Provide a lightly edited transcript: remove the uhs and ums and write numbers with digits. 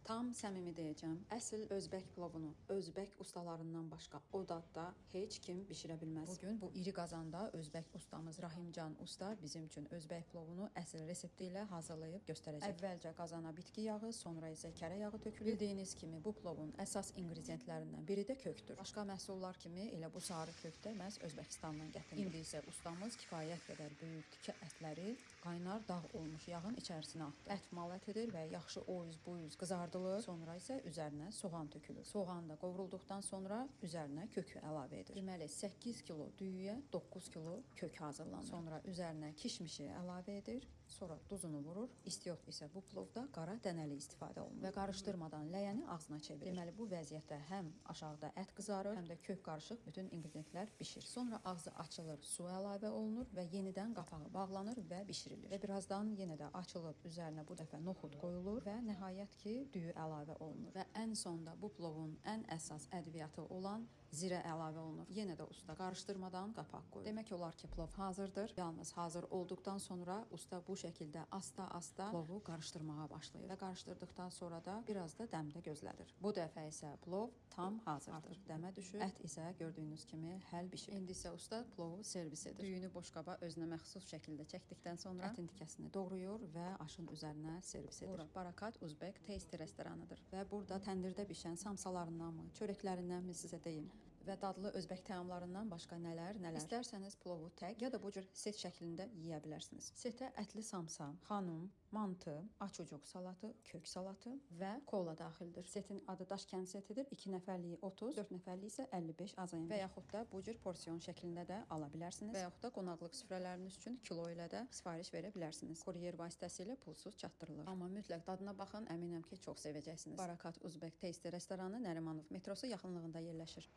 Tam səmimi deyəcəm, əsl özbək plovunu özbək ustalarından başqa o dadda heç kim bişirə bilməz. Bugün bu iri qazanda özbək ustamız Rahimcan usta bizim üçün özbək plovunu əsl resepti ilə hazırlayıb göstərəcək. Əvvəlcə qazana bitki yağı, sonra isə kərə yağı tökülür. Bildiyiniz kimi bu plovun əsas inqridiyentlərindən biri də kökdür. Başqa məhsullar kimi elə bu sarı kök də məhz Özbəkistandan gətirilir. İndi isə ustamız kifayət qədər böyük tikə ətləri qaynar dağ olmuş yağın içərisinə atdı. Ət mal ətidir və yaxşı o yüz bu yüz qızardılır. Sonra isə üzərinə soğan tökülür. Soğan da qovrulduqdan sonra üzərinə kökü əlavə edir. Deməli 8 kilo düyüyə 9 kilo kök hazırlanır. Sonra üzərinə kişmişi əlavə edir. Sonra duzunu vurur. İstiot isə bu plovda qara dənəli istifadə olunur və qarışdırmadan ləyəni ağzına çevirir. Deməli bu vəziyyətdə həm aşağıda ət qızarır, həm də kök qarışıq bütün inqridiyentlər bişir. Sonra ağzı açılır, su əlavə olunur və yenidən qapağı bağlanır və bişirilir. Və birazdan yenə də açılıb üzərinə bu dəfə noxud qoyulur və nəhayət ki düyü əlavə olunur. Və ən sonda bu plovun ən əsas ədviyyatı olan zirə əlavə olunur. Yenə də usta qarışdırmadan qapaq qoyur. Demək olar ki plov hazırdır. Yalnız hazır olduqdan sonra usta bu şəkildə asta-asta plovu qarışdırmağa başlayır və qarışdırdıqdan sonra da biraz da dəmdə gözlədir. Bu dəfə isə plov tam hazırdır. Dəmə düşür. Ət isə gördüyünüz kimi həll bişir. İndi isə usta plovu servis edir. Düyünü boşqaba özünə məxsus şəkildə çəkdikdən sonra ətin tikəsini doğrayır və aşın üzərinə servis edir. Bura Barakat Uzbek Tasty restoranıdır və burada təndirdə bişən samsalarındanmı, çörəklərindən sizə deyim və dadlı özbək təamlarından başqa nələr. İstərsəniz plovu tək ya da bu cür set şəklində yeyə bilərsiniz. Setə ətli samsa, xanum, mantı, açucuq salatı, kök salatı və kola daxildir. Setin adı Daşkənd setidir. 2 nəfərliyi 30, 4 nəfərlik isə 55 azayın. Və yaxud da bu cür porsiyon şəklində də ala bilərsiniz. Və yaxud da qonaqlıq süfrələriniz üçün kilo ilə də sifariş verə bilərsiniz. Kuryer vasitəsilə pulsuz çatdırılır. Amma mütləq dadına baxın, əminəm ki, çox sevəcəksiniz. Barakat Uzbek Tasty restoranı Nərimanov metrosu yaxınlığında yerləşir.